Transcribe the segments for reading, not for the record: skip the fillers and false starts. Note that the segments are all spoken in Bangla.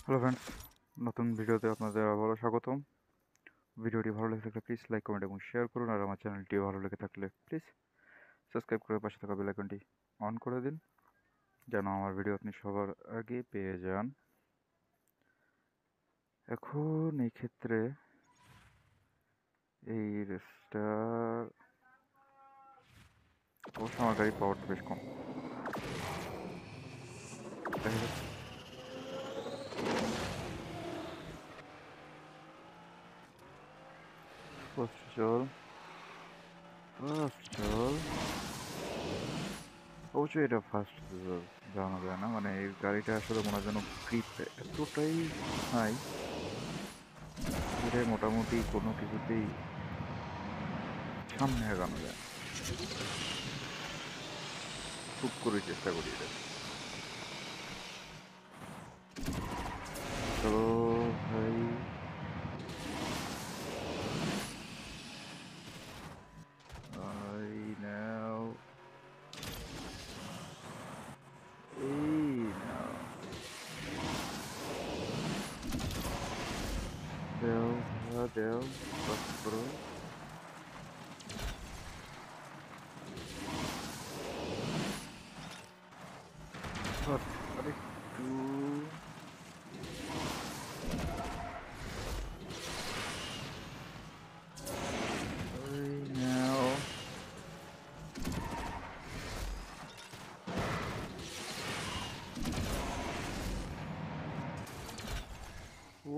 হ্যালো ফ্রেন্ডস, নতুন ভিডিওতে আপনাদের আবারও স্বাগতম। ভিডিওটি ভালো লেগে থাকলে প্লিজ লাইক, কমেন্ট এবং শেয়ার করুন। আর আমার চ্যানেলটি ভালো লেগে থাকলে প্লিজ সাবস্ক্রাইব করে পাশে থাকা বেল আইকনটি অন করে দিন, যেন আমার ভিডিও আপনি সবার আগে পেয়ে যান। এখন এই ক্ষেত্রে এই রেসটার অবশ্য আমার গাড়ির পাওয়ারটা বেশ কম, দেখা যাক। ফার্স্ট চল, ফার্স্ট চল। অবশ্যই এটা ফার্স্ট জানা যায় না, মানে এই গাড়িটা আসলে মনে হয় যেন গ্রিপ এতটাই হাই, এটা মোটামুটি কোনো কিছুতেই সামনে আগানো যায় না। খুব করে চেষ্টা করি এটা। চলো ভাই, এই নাও, এই নাও, দেও ভাইয়া দেও, কষ্ট করো। বাট আরেকটু, এই নাও।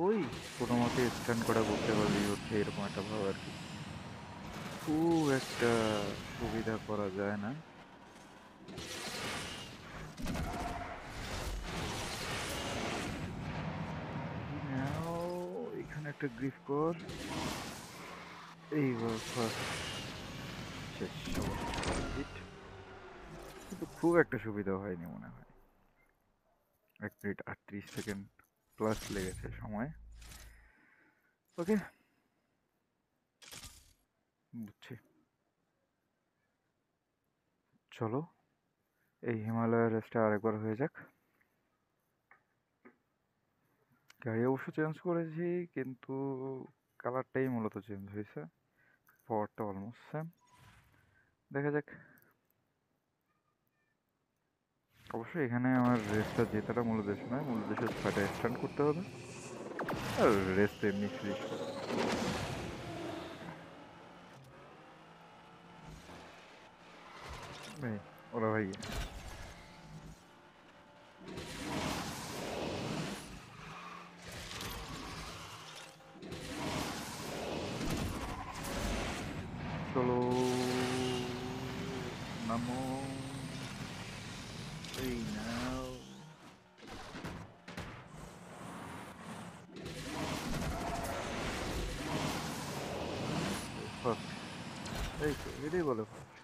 ওই কোনো মতে স্ট্যান্ড করা করতে পারলেই হচ্ছে, এরকম একটা ভাব আর কি। খুব একটা সুবিধা করা যায় না। এই নাও, এখানে একটা গ্রিফ কর। এইবার ফার্স্ট শেষ অবস্থা। কিন্তু খুব একটা সুবিধা হয়নি মনে হয়। 1 মিনিট 38 সেকেন্ড প্লাস লেগেছে সময়। ওকে, বুঝছি। চলো এই হিমালয় রেসটা আরেকবার হয়ে যাক। গাড়ি অবশ্য চেঞ্জ করেছি, কিন্তু কালারটাই মূলত চেঞ্জ হয়েছে, পাওয়ারটা অলমোস্ট সেম। দেখা যাক। অবশ্যই এখানে আমার রেসটা জেতাটা মূল উদ্দেশ্য নয়, মূল উদ্দেশ্য 6টা স্টান্ট করতে হবে। আর রেস তো এমনি ফিনিশ হবে। ভাই, ওরা ভাই, চলো নামো, এই নাও। ফার্স্ট, এই তো এটাই বলে ফার্স্ট।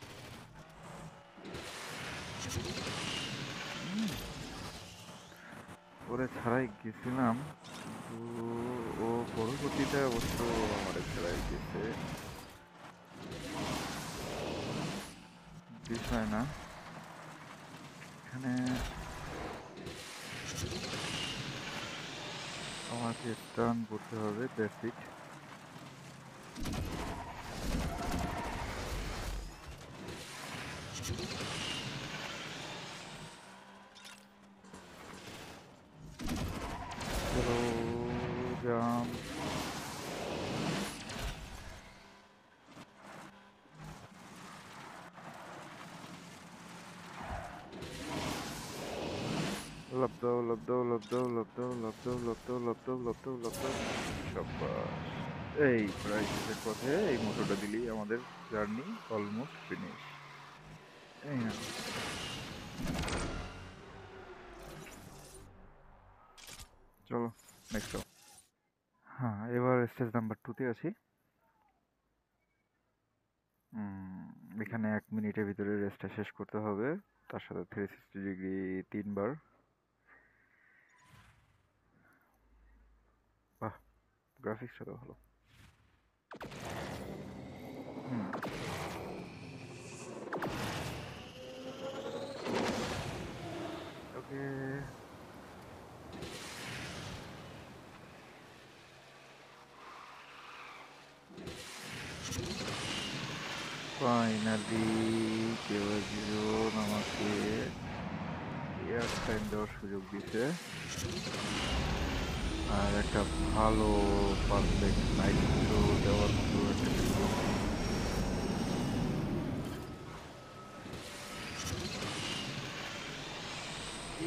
ওরে ছাড়াই গেছিলাম, কিন্তু ও পরবর্তীতে অবশ্য আমার ছাড়াই গেছে। বিষয় না, এখানে আমাকে টার্ন করতে হবে, দ্যাটস ইট। চলো জাম। লাভ দাও, লাভ দাও, লাভ দাও, লাভ দাও, লাভ দাও, লাভ দাও, লাভ দাও, লাভ দাও, লাভ দাও। সাব্বাস। এই প্রায় শেষের পথে, এই মোটরটা দিলেই আমাদের জার্নি অলমোস্ট ফিনিশ। এই না, চলো নেক্সট। হ্যাঁ, এবার স্টেজ নাম্বার 2-তে আছি। এখানে 1 মিনিটের ভিতরে রেসটা শেষ করতে হবে, তার সাথে 360 ডিগ্রি 3 বার। বাহ, গ্রাফিক্সটা তো ভালো। হুম, ওকে। ফাইনালি কেউ একজন আমাকে এয়ার টাইম দেওয়ার সুযোগ দিছে আর একটা ভালো পারফেক্ট নাইট্রো দেওয়ার মতো একটা সুযোগ।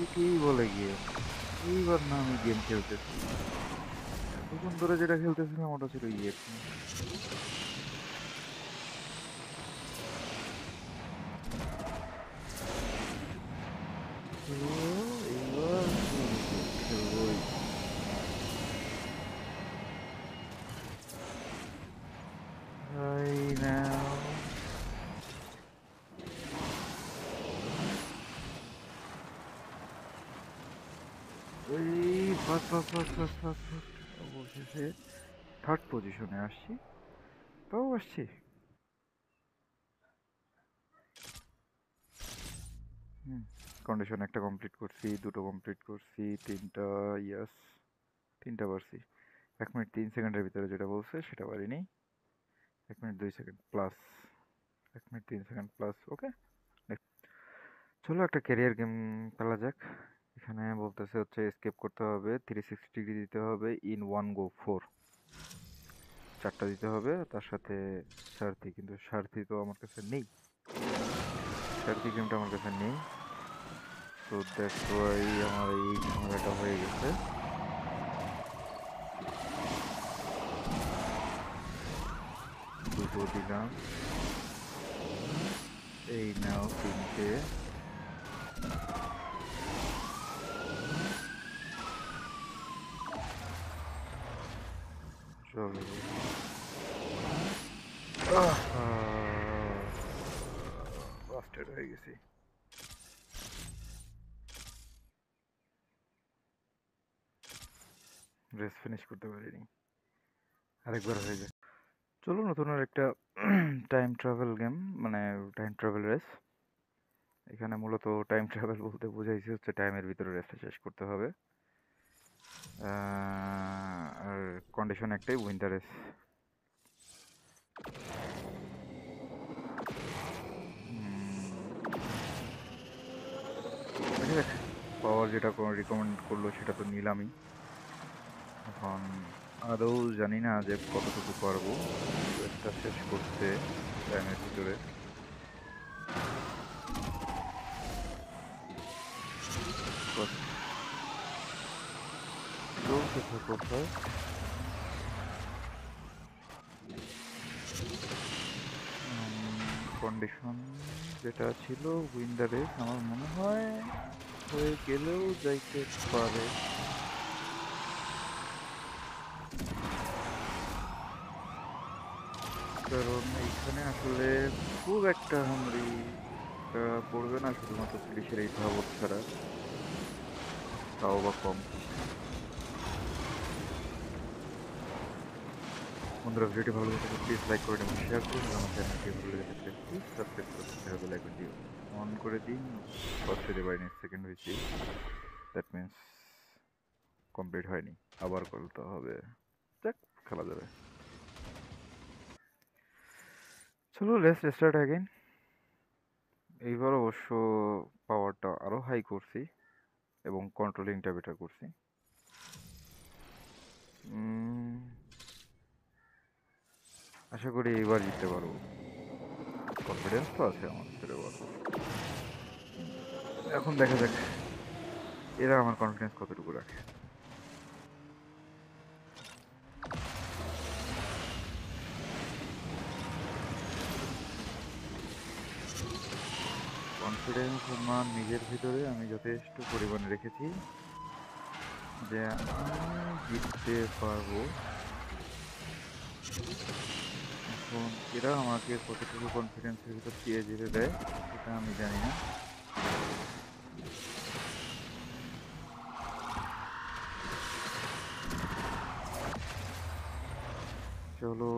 একেই বলে গেম। এইবার না আমি গেম খেলতেছি, এতক্ষণ ধরে যেটা খেলতেছিলাম ওটা ছিল ইয়ে। এইবার খেলবই। Right now. ওই অবশেষে থার্ড পজিশনে আসছি, তাও আসছি। কন্ডিশন একটা কমপ্লিট করছি, দুটো কমপ্লিট করছি, তিনটা ইয়াস, তিনটা পারছি। 1 মিনিট 3 সেকেন্ডের ভিতরে যেটা বলছে সেটা পারিনি। 1 minute 2 second plus, 1 minute 3 second plus. Okay, চলো একটা ক্যারিয়ার গেম খেলা যাক। এখানে বলতেছে হচ্ছে এসকেপ করতে হবে, 360 ডিগ্রি দিতে হবে, ইন ওয়ান গো 4, 4টা দিতে হবে, তার সাথে সারথি। কিন্তু সারথি তো আমার কাছে নেই, সারথি গেমটা আমার কাছে নেই, তো দ্যাটস ওয়াই আমার এই ঝামেলাটা হয়ে গেছে। দুটো দিলাম, এই নাও 3টে। চলো বাস্টার্ড হয়ে গেছি। রেস ফিনিশ করতে পারিনি, আরেকবার হয়ে যায়। চলো নতুন আর একটা টাইম ট্রাভেল গেম, মানে টাইম ট্রাভেল রেস। এখানে মূলত টাইম ট্রাভেল বলতে বোঝাইছে হচ্ছে টাইমের ভিতরে রেসটা শেষ করতে হবে। আর কন্ডিশন একটাই, উইন্টার রেস। পাওয়ার যেটা রিকমেন্ড করলো সেটা তো নিলামই। এখন আদৌ জানি না যে কতটুকু পারবো রেসটা শেষ করতে টাইমের ভিতরে। চলতে থাকো স্যার। কন্ডিশন যেটা ছিল উইন্ডার রেস, আমার মনে হয় হয়ে গেলেও যাইতে পারে। কারণ এইখানে আসলে খুব একটা হামরি পড়বে না, শুধুমাত্র পুলিশের এই ধাবত ছাড়া, তাও বা কম। বন্ধুরা ভিডিওটি ভালো লেগে থাকলে প্লিজ লাইক করে এবং শেয়ার করুন। আমার চ্যানেলটি ভালো লেগে থাকলে প্লিজ সাবস্ক্রাইব করতে হবে, লাইক ভিডিও অন করে দিন। ফার্স্ট দিতে পারিনি, সেকেন্ড হয়েছি, দ্যাট মিনস কমপ্লিট হয়নি, আবার করতে হবে। যাক, খেলা যাবে। চলো লেটস স্টার্ট অ্যাগেন। এইবার অবশ্য পাওয়ারটা আরও হাই করছি এবং কন্ট্রোলিংটা বেটার করছি। আশা করি এবার জিততে পারবো, কনফিডেন্স তো আছে আমার ভিতরে। এখন দেখা যাক এরা আমার কনফিডেন্স কতটুকু রাখে। কনফিডেন্স আমার নিজের ভিতরে আমি যথেষ্ট পরিমাণে রেখেছি যে আমি জিততে পারবো। এখন এরা আমাকে কতটুকু কনফিডেন্সের ভিতর দিয়ে যেতে দেয় সেটা আমি জানি না। চলো